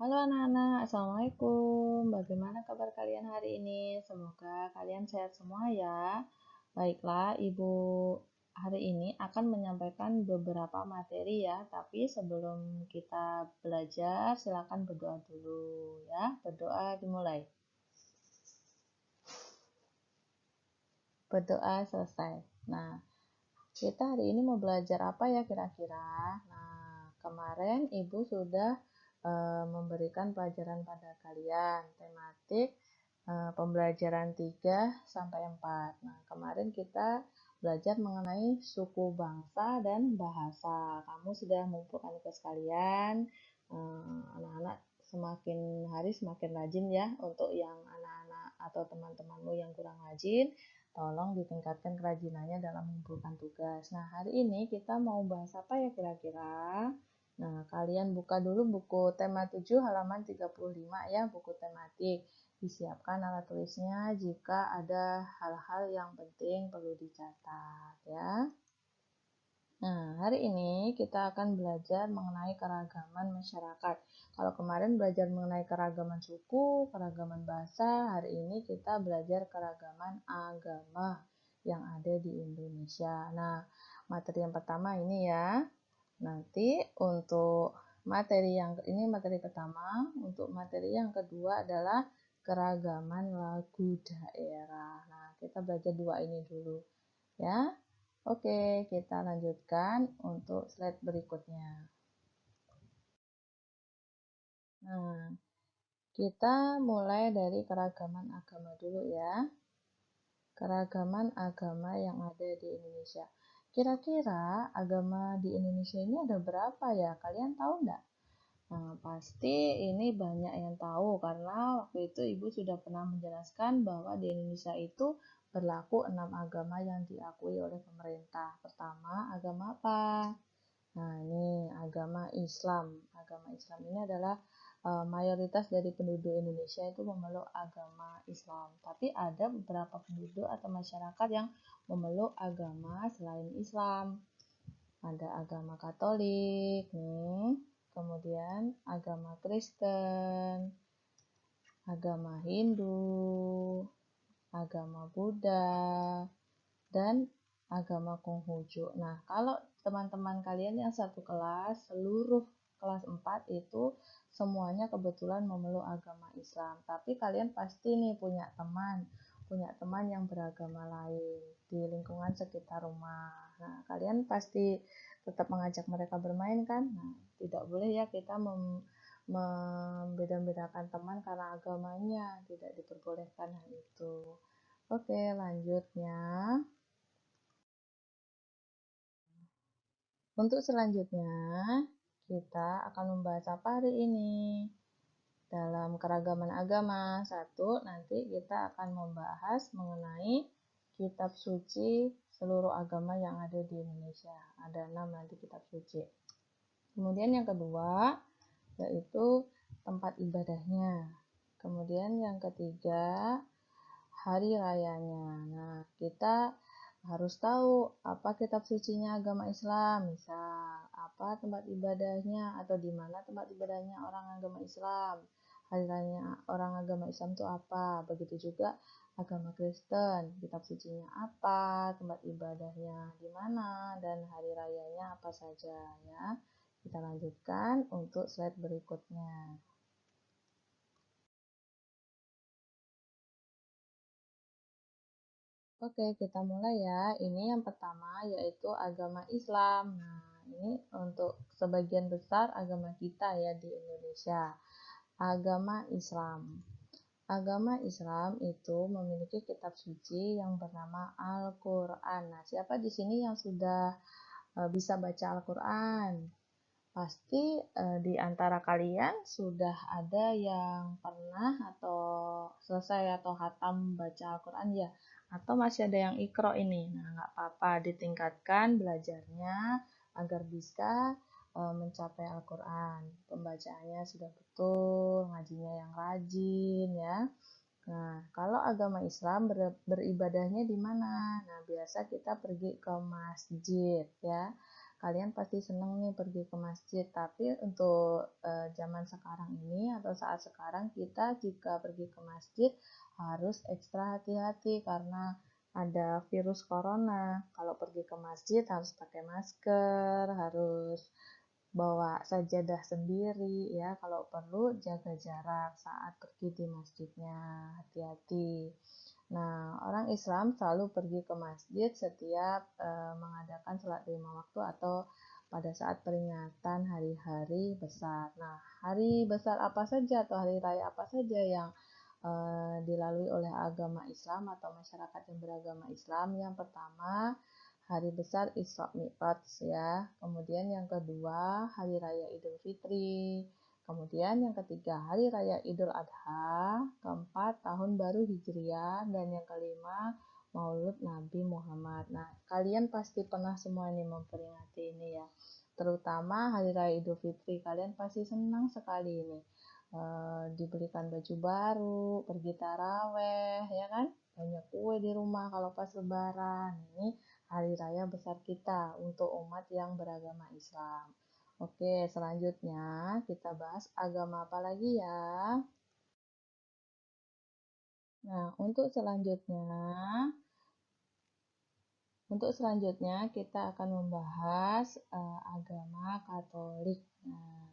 Halo anak-anak, Assalamualaikum. Bagaimana kabar kalian hari ini? Semoga kalian sehat semua ya. Baiklah, Ibu hari ini akan menyampaikan beberapa materi ya. Tapi sebelum kita belajar, silakan berdoa dulu ya. Berdoa dimulai. Berdoa selesai. Nah, kita hari ini mau belajar apa ya kira-kira? Nah, kemarin Ibu sudah memberikan pelajaran pada kalian, tematik pembelajaran 3 sampai 4. Nah, kemarin kita belajar mengenai suku bangsa dan bahasa. Kamu sudah mengumpulkan tugas kalian. Anak-anak semakin hari semakin rajin ya. Untuk yang anak-anak atau teman-temanmu yang kurang rajin, tolong ditingkatkan kerajinannya dalam mengumpulkan tugas. Nah, hari ini kita mau bahas apa ya kira-kira? Nah, kalian buka dulu buku tema 7 halaman 35 ya, buku tematik. Disiapkan alat tulisnya jika ada hal-hal yang penting perlu dicatat ya. Nah, hari ini kita akan belajar mengenai keragaman masyarakat. Kalau kemarin belajar mengenai keragaman suku, keragaman bahasa, hari ini kita belajar keragaman agama yang ada di Indonesia. Nah, materi yang pertama ini ya. Nanti untuk materi pertama, untuk materi yang kedua adalah keragaman lagu daerah. Nah, kita belajar dua ini dulu ya. Oke, kita lanjutkan untuk slide berikutnya. Nah, kita mulai dari keragaman agama dulu ya. Keragaman agama yang ada di Indonesia. Kira-kira agama di Indonesia ini ada berapa ya? Kalian tahu nggak? Nah, pasti ini banyak yang tahu karena waktu itu Ibu sudah pernah menjelaskan bahwa di Indonesia itu berlaku 6 agama yang diakui oleh pemerintah. Pertama, agama apa? Nah, ini agama Islam. Agama Islam ini adalah mayoritas dari penduduk Indonesia itu memeluk agama Islam. Tapi ada beberapa penduduk atau masyarakat yang memeluk agama selain Islam. Ada agama Katolik, nih, kemudian agama Kristen, agama Hindu, agama Buddha, dan agama Konghucu. Nah, kalau teman-teman kalian yang satu kelas, seluruh kelas 4 itu semuanya kebetulan memeluk agama Islam. Tapi kalian pasti nih punya teman yang beragama lain di lingkungan sekitar rumah. Nah, kalian pasti tetap mengajak mereka bermain kan? Nah, tidak boleh ya kita membeda-bedakan teman karena agamanya, tidak diperbolehkan hal itu. Oke, lanjutnya. Untuk selanjutnya, kita akan membahas apa hari ini? Dalam keragaman agama, nanti kita akan membahas mengenai kitab suci seluruh agama yang ada di Indonesia. Ada 6 nanti kitab suci. Kemudian yang kedua, yaitu tempat ibadahnya. Kemudian yang ketiga, hari rayanya. Nah, kita harus tahu apa kitab sucinya agama Islam, misal apa tempat ibadahnya atau di mana tempat ibadahnya orang agama Islam. Hari raya orang agama Islam itu apa? Begitu juga agama Kristen, kitab sucinya apa, tempat ibadahnya di mana, dan hari rayanya apa saja ya. Kita lanjutkan untuk slide berikutnya. Oke, kita mulai ya. Ini yang pertama yaitu agama Islam. Nah, ini untuk sebagian besar agama kita ya di Indonesia. Agama Islam. Agama Islam itu memiliki kitab suci yang bernama Al-Qur'an. Nah, siapa di sini yang sudah bisa baca Al-Qur'an? Pasti di antara kalian sudah ada yang pernah atau selesai atau hatam baca Al-Quran ya, atau masih ada yang ikro ini. Nah, nggak apa-apa, ditingkatkan belajarnya agar bisa mencapai Al-Quran. Pembacaannya sudah betul, ngajinya yang rajin ya. Nah, kalau agama Islam beribadahnya di mana? Nah, biasa kita pergi ke masjid ya. kalian pasti seneng nih pergi ke masjid. Tapi untuk zaman sekarang ini atau saat sekarang, kita jika pergi ke masjid harus ekstra hati-hati karena ada virus corona. Kalau pergi ke masjid harus pakai masker, harus bawa sajadah sendiri ya. Kalau perlu jaga jarak saat pergi di masjidnya. Hati-hati. Nah, orang Islam selalu pergi ke masjid setiap mengadakan sholat 5 waktu atau pada saat peringatan hari-hari besar. Nah, hari besar apa saja atau hari raya apa saja yang dilalui oleh agama Islam atau masyarakat yang beragama Islam? Yang pertama, hari besar Isra Mi'raj ya. Kemudian yang kedua, hari raya Idul Fitri. Kemudian yang ketiga, Hari Raya Idul Adha, keempat, Tahun Baru Hijriah, dan yang kelima, Maulud Nabi Muhammad. Nah, kalian pasti pernah semua ini memperingati ini ya. Terutama Hari Raya Idul Fitri, kalian pasti senang sekali ini. Dibelikan baju baru, pergi taraweh, ya kan? Banyak kue di rumah kalau pas lebaran. Ini hari raya besar kita untuk umat yang beragama Islam. Oke, selanjutnya kita bahas agama apa lagi ya. Nah, untuk selanjutnya kita akan membahas agama Katolik. Nah,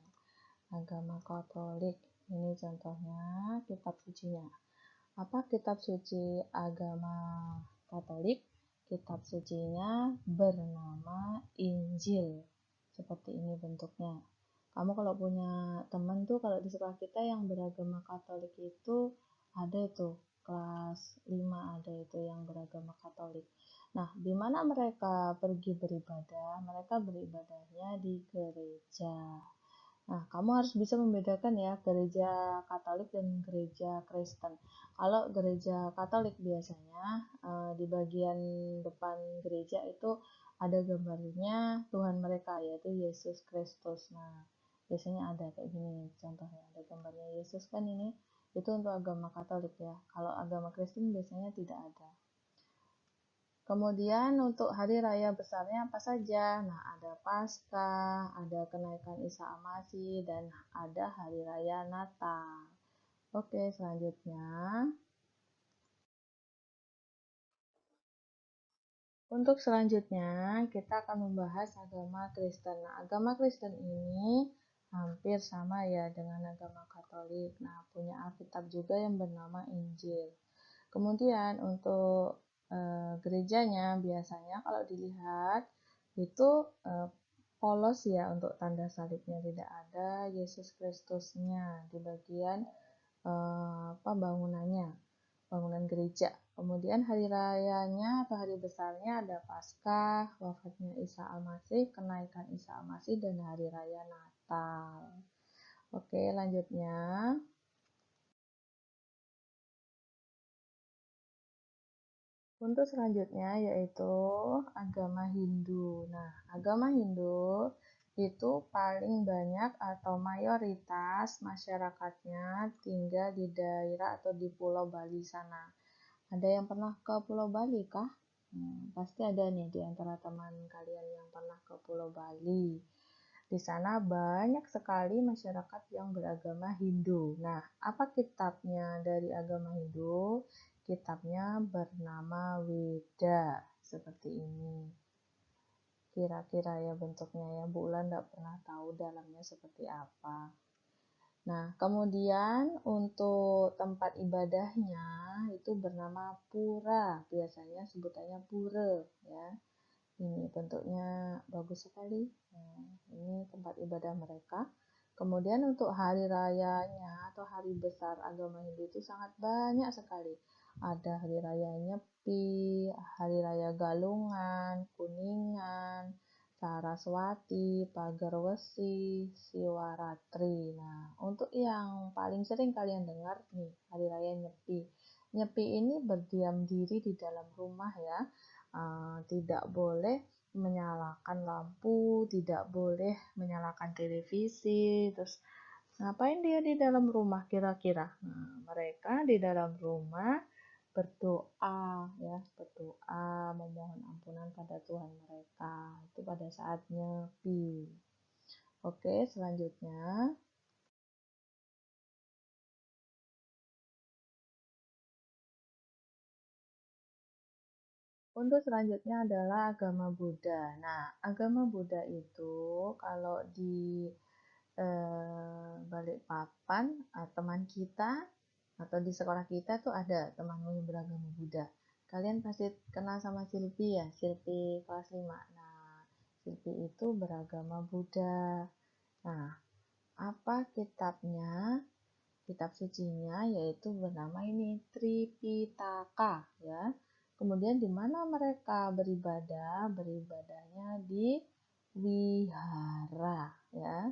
agama Katolik ini contohnya kitab sucinya. Apa kitab suci agama Katolik? Kitab sucinya bernama Injil. Seperti ini bentuknya. Kamu kalau punya teman tuh, kalau di sekolah kita yang beragama Katolik itu ada itu kelas 5 ada itu yang beragama Katolik. Nah, di mana mereka pergi beribadah? Mereka beribadahnya di gereja. Nah, kamu harus bisa membedakan ya gereja Katolik dan gereja Kristen. Kalau gereja Katolik biasanya di bagian depan gereja itu ada gambarnya Tuhan mereka, yaitu Yesus Kristus. Nah, biasanya ada kayak gini contohnya, ada gambarnya Yesus kan ini. Itu untuk agama Katolik ya. Kalau agama Kristen biasanya tidak ada. Kemudian untuk hari raya besarnya apa saja? Nah, ada Paskah, ada kenaikan Isa Al-Masih, dan ada hari raya Natal. Oke, selanjutnya. Untuk selanjutnya, kita akan membahas agama Kristen. Nah, agama Kristen ini hampir sama ya dengan agama Katolik. Nah, punya Alkitab juga yang bernama Injil. Kemudian untuk gerejanya biasanya kalau dilihat itu polos ya, untuk tanda salibnya tidak ada, Yesus Kristusnya di bagian bangunannya, bangunan gereja. Kemudian hari rayanya atau hari besarnya ada Paskah, wafatnya Isa Al-Masih, kenaikan Isa Al-Masih, dan hari raya Natal. Oke, lanjutnya. Untuk selanjutnya yaitu agama Hindu. Nah, agama Hindu itu paling banyak atau mayoritas masyarakatnya tinggal di daerah atau di Pulau Bali sana. Ada yang pernah ke Pulau Bali kah? Pasti ada nih di antara teman kalian yang pernah ke Pulau Bali. Di sana banyak sekali masyarakat yang beragama Hindu. Nah, apa kitabnya dari agama Hindu? Kitabnya bernama Weda, seperti ini. Kira-kira ya bentuknya ya, Bu Ulan tidak pernah tahu dalamnya seperti apa. Nah, kemudian untuk tempat ibadahnya itu bernama pura, biasanya sebutannya pura ya. Ini bentuknya bagus sekali. Nah, ini tempat ibadah mereka. Kemudian untuk hari rayanya atau hari besar agama Hindu itu sangat banyak sekali. Ada hari raya Nyepi, hari raya Galungan, Kuningan, Saraswati, Pagarwesi, Siwaratri. Nah, untuk yang paling sering kalian dengar nih, hari raya Nyepi. Nyepi ini berdiam diri di dalam rumah ya. Tidak boleh menyalakan lampu, tidak boleh menyalakan televisi, terus ngapain dia di dalam rumah kira-kira? Nah, mereka di dalam rumah berdoa ya, berdoa memohon ampunan pada Tuhan mereka itu pada saat Nyepi. Oke, selanjutnya untuk selanjutnya adalah agama Buddha. Nah, agama Buddha itu kalau di Balikpapan, teman kita atau di sekolah kita tuh ada temanmu yang beragama Buddha. Kalian pasti kenal sama Silpi ya, Silpi kelas 5. Nah, Silpi itu beragama Buddha. Nah, apa kitabnya? Kitab sucinya yaitu bernama ini Tripitaka ya. Kemudian di mana mereka beribadah? Beribadahnya di wihara ya.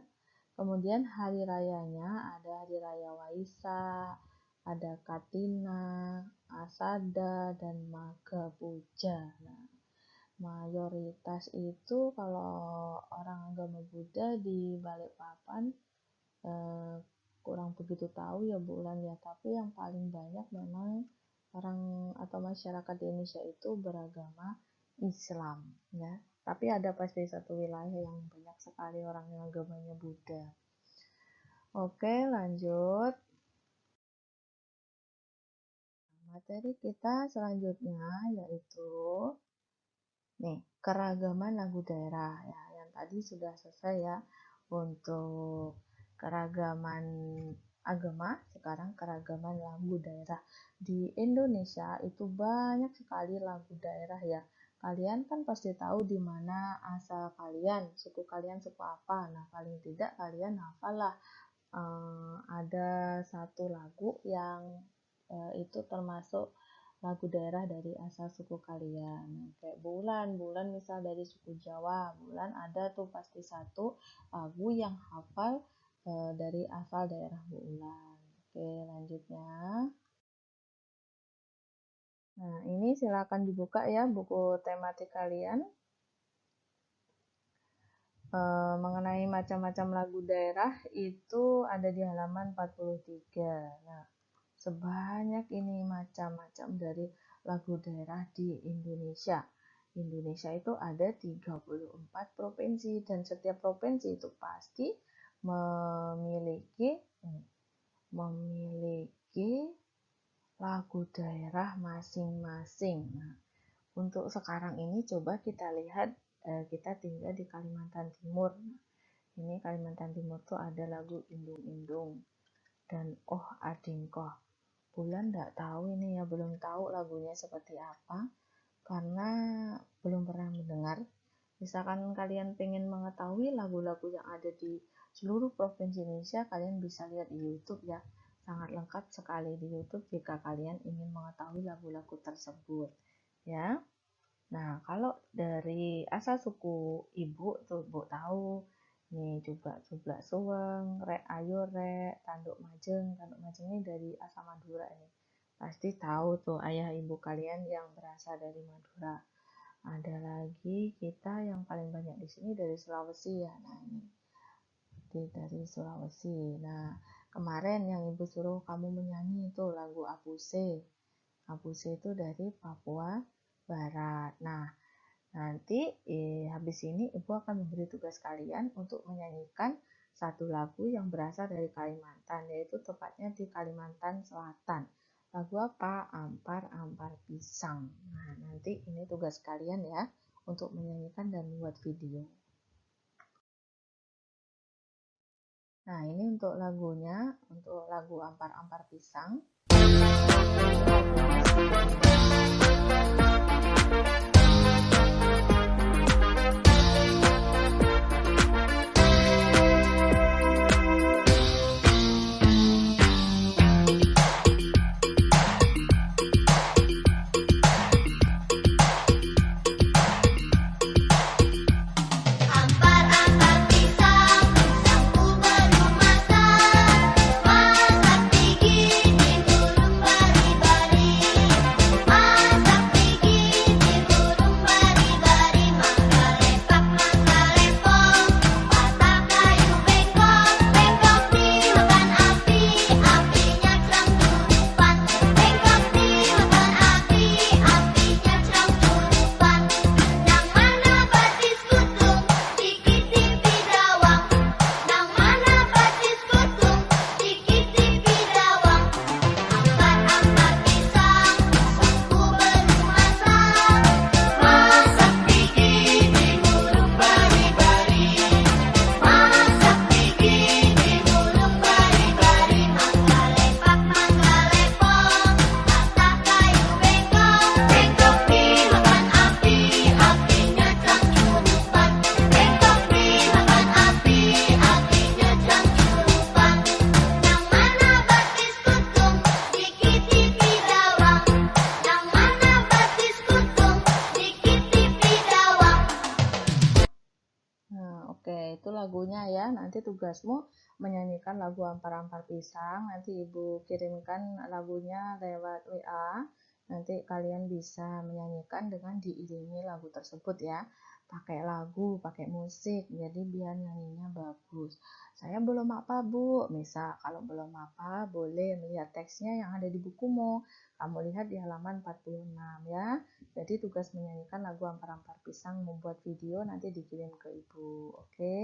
Kemudian hari rayanya ada hari raya Waisak, ada Katina, Asada, dan Maga Puja. Nah, mayoritas itu kalau orang agama Buddha di Balikpapan kurang begitu tahu ya bulan ya, tapi yang paling banyak memang orang atau masyarakat di Indonesia itu beragama Islam ya. Tapi ada pasti satu wilayah yang banyak sekali orang yang agamanya Buddha. Oke, lanjut. Materi kita selanjutnya yaitu keragaman lagu daerah ya. Yang tadi sudah selesai ya untuk keragaman agama, sekarang keragaman lagu daerah. Di Indonesia itu banyak sekali lagu daerah ya. Kalian kan pasti tahu di mana asal kalian, suku kalian suku apa. Nah, paling tidak kalian hafal lah ada satu lagu yang itu termasuk lagu daerah dari asal suku kalian. Kayak bulan misal dari suku Jawa, bulan ada tuh pasti satu lagu yang hafal dari asal daerah bulan. Oke, lanjutnya. Nah, ini silakan dibuka ya buku tematik kalian. Mengenai macam-macam lagu daerah itu ada di halaman 43. Nah, sebanyak ini macam-macam dari lagu daerah di Indonesia. Indonesia itu ada 34 provinsi dan setiap provinsi itu pasti memiliki lagu daerah masing-masing. Nah, untuk sekarang ini coba kita lihat kita tinggal di Kalimantan Timur. Ini Kalimantan Timur tuh ada lagu Indung-Indung dan Oh Adingkoh. Bulan nggak tahu ini ya, belum tahu lagunya seperti apa karena belum pernah mendengar. Misalkan kalian pengen mengetahui lagu-lagu yang ada di seluruh provinsi Indonesia, kalian bisa lihat di YouTube ya. Sangat lengkap sekali di YouTube jika kalian ingin mengetahui lagu-lagu tersebut ya. Nah, kalau dari asal suku ibu tuh Bu tahu. Nih coba Jublak Suweng, Rek Ayo Rek, Tanduk Majeng ini dari asal Madura ini. Pasti tahu tuh ayah ibu kalian yang berasal dari Madura. Ada lagi kita yang paling banyak di sini dari Sulawesi ya. Nah, ini dari Sulawesi. Nah, kemarin yang ibu suruh kamu menyanyi itu lagu Apuse. Apuse itu dari Papua Barat. Nah, nanti habis ini ibu akan memberi tugas kalian untuk menyanyikan satu lagu yang berasal dari Kalimantan, yaitu tepatnya di Kalimantan Selatan. Lagu apa? Ampar-ampar pisang. Nah, nanti ini tugas kalian ya untuk menyanyikan dan membuat video. Nah, ini untuk lagunya, untuk lagu Ampar-ampar pisang. nanti tugasmu menyanyikan lagu Ampar-Ampar Pisang, nanti Ibu kirimkan lagunya lewat WA, nanti kalian bisa menyanyikan dengan diiringi lagu tersebut ya, pakai lagu, pakai musik, jadi biar nyanyinya bagus. Saya belum apa Bu, misal kalau belum apa boleh melihat teksnya yang ada di bukumu, kamu lihat di halaman 46 ya. Jadi tugas menyanyikan lagu Ampar-Ampar Pisang, membuat video nanti dikirim ke Ibu, oke?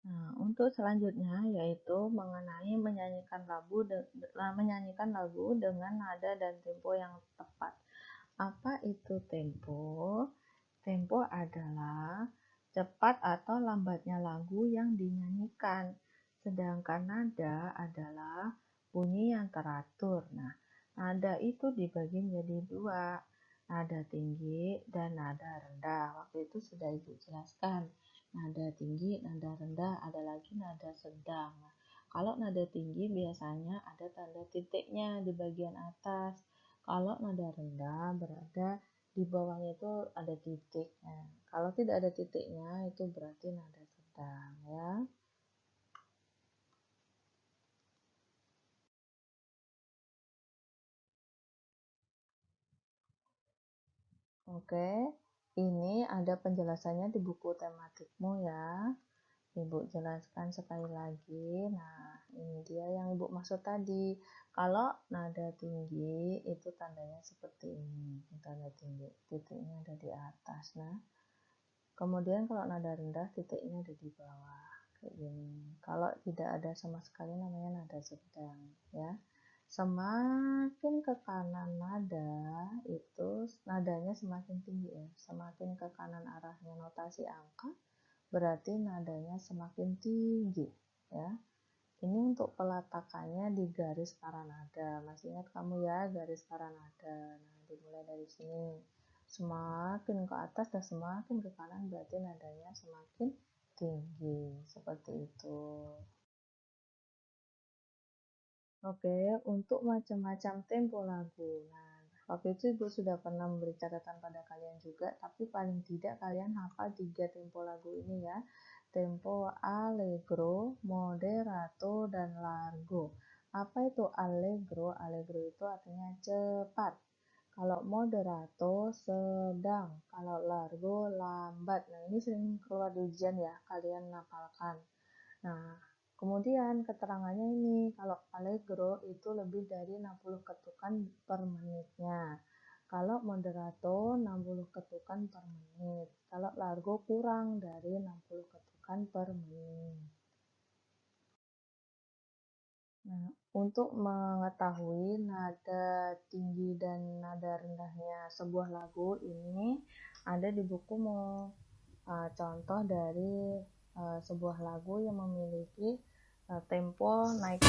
Nah, untuk selanjutnya yaitu mengenai menyanyikan lagu dengan nada dan tempo yang tepat. Apa itu tempo? Tempo adalah cepat atau lambatnya lagu yang dinyanyikan, sedangkan nada adalah bunyi yang teratur. Nah, nada itu dibagi menjadi dua, nada tinggi dan nada rendah. Waktu itu sudah Ibu jelaskan. Nada tinggi, nada rendah, ada lagi nada sedang. Nah, kalau nada tinggi biasanya ada tanda titiknya di bagian atas. Kalau nada rendah berada di bawahnya itu ada titiknya. Kalau tidak ada titiknya itu berarti nada sedang ya. Oke, ini ada penjelasannya di buku tematikmu ya. Ibu jelaskan sekali lagi. Nah, ini dia yang Ibu maksud tadi. Kalau nada tinggi itu tandanya seperti ini. Tanda tinggi, titiknya ada di atas. Nah, kemudian kalau nada rendah titiknya ada di bawah. Kayak gini. Kalau tidak ada sama sekali namanya nada sedang ya. Semakin ke kanan nada itu nadanya semakin tinggi ya. Semakin ke kanan arahnya notasi angka berarti nadanya semakin tinggi ya. Ini untuk peletakannya di garis para nada. Masih ingat kamu ya garis para nada. Nah, dimulai dari sini. Semakin ke atas dan semakin ke kanan berarti nadanya semakin tinggi. Seperti itu. Oke, untuk macam-macam tempo lagu. Nah, waktu itu Ibu sudah pernah memberi catatan pada kalian juga, tapi paling tidak kalian hafal 3 tempo lagu ini ya. Tempo allegro, moderato, dan largo. Apa itu allegro? Allegro itu artinya cepat. Kalau moderato sedang, kalau largo lambat. Nah, ini sering keluar di ujian ya, kalian hafalkan. Nah, kemudian keterangannya ini, kalau allegro itu lebih dari 60 ketukan per menitnya. Kalau moderato 60 ketukan per menit. Kalau largo kurang dari 60 ketukan per menit. Nah, untuk mengetahui nada tinggi dan nada rendahnya sebuah lagu ini ada di bukumu. Contoh dari sebuah lagu yang memiliki tempo naik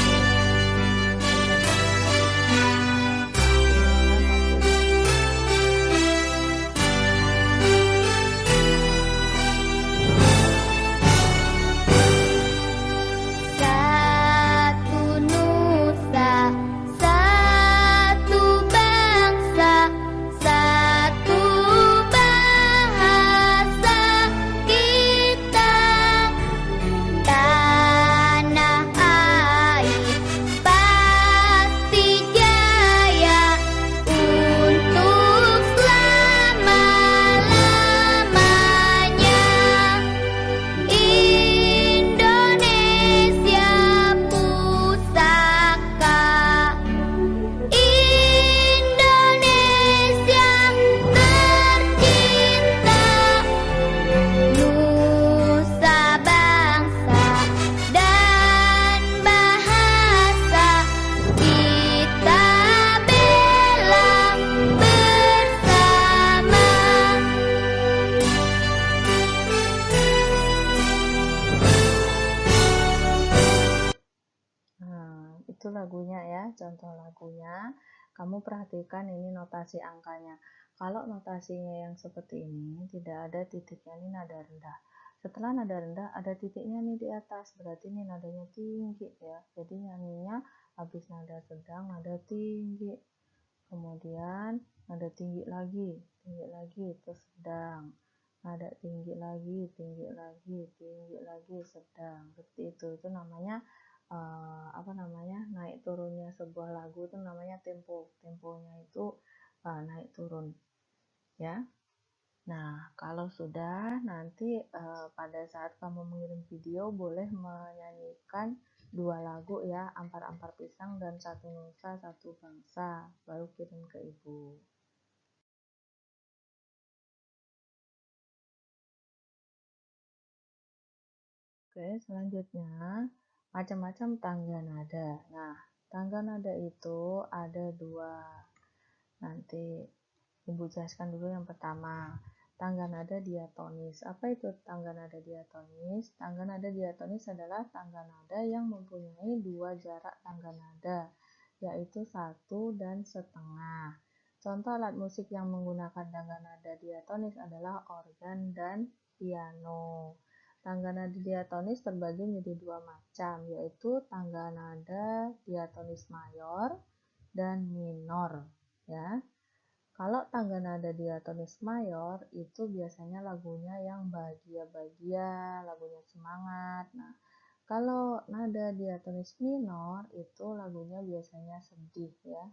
itu lagunya ya, contoh lagunya. Kamu perhatikan ini notasi angkanya. Kalau notasinya yang seperti ini, tidak ada titiknya, ini nada rendah. Setelah nada rendah, ada titiknya nih di atas, berarti ini nadanya tinggi ya. Jadi nyanyinya habis nada sedang, nada tinggi. Kemudian nada tinggi lagi, terus sedang. Nada tinggi lagi, tinggi lagi, sedang. Seperti itu namanya naik turunnya sebuah lagu itu namanya temponya itu naik turun ya. Nah kalau sudah nanti pada saat kamu mengirim video boleh menyanyikan 2 lagu ya, Ampar-Ampar Pisang dan Satu Nusa Satu Bangsa, baru kirim ke ibu. Oke, selanjutnya macam-macam tangga nada. Nah, tangga nada itu ada 2. Nanti ibu jelaskan dulu yang pertama. Tangga nada diatonis. Apa itu tangga nada diatonis? Tangga nada diatonis adalah tangga nada yang mempunyai 2 jarak tangga nada, yaitu 1 dan setengah. Contoh alat musik yang menggunakan tangga nada diatonis adalah organ dan piano. Tangga nada diatonis terbagi menjadi 2 macam, yaitu tangga nada diatonis mayor dan minor. Ya, kalau tangga nada diatonis mayor itu biasanya lagunya yang bahagia-bahagia, lagunya semangat. Nah, kalau nada diatonis minor itu lagunya biasanya sedih ya.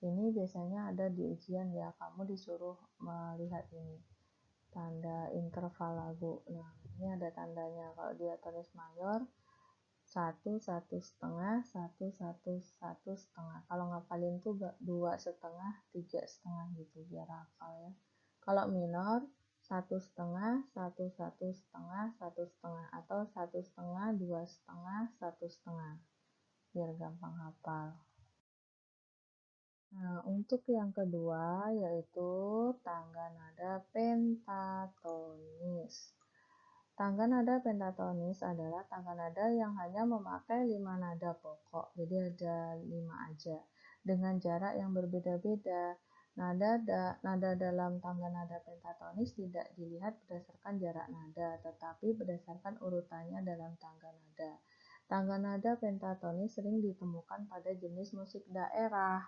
Ini biasanya ada di ujian ya, kamu disuruh melihat ini tanda interval lagu. Nah, ini ada tandanya. Kalau diatonis mayor 1 1 setengah 1 1 1 setengah. Kalau ngapalin tuh 2 setengah 3 setengah gitu biar hafal ya. Kalau minor 1 setengah 1 1 setengah 1 setengah atau 1 setengah 2 setengah 1 setengah biar gampang hafal. Nah, untuk yang kedua yaitu tangga nada pentatonis. Tangga nada pentatonis adalah tangga nada yang hanya memakai 5 nada pokok, jadi ada 5 aja, dengan jarak yang berbeda-beda. Nada dalam tangga nada pentatonis tidak dilihat berdasarkan jarak nada, tetapi berdasarkan urutannya dalam tangga nada. Tangga nada pentatonis sering ditemukan pada jenis musik daerah.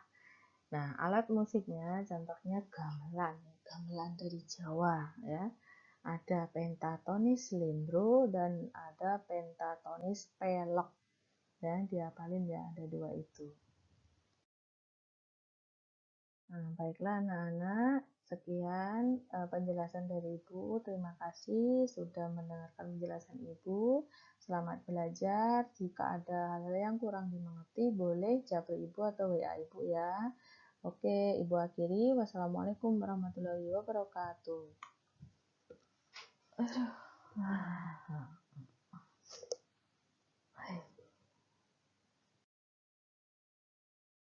Nah, alat musiknya contohnya gamelan dari Jawa ya. Ada pentatonis limbro dan ada pentatonis pelok. Ya, dihafalin ya, ada 2 itu. Nah, baiklah anak-anak, sekian penjelasan dari Ibu. Terima kasih sudah mendengarkan penjelasan Ibu. Selamat belajar. Jika ada hal yang kurang dimengerti, boleh japri Ibu atau WA Ibu ya. Oke, Ibu akhiri. Wassalamualaikum warahmatullahi wabarakatuh.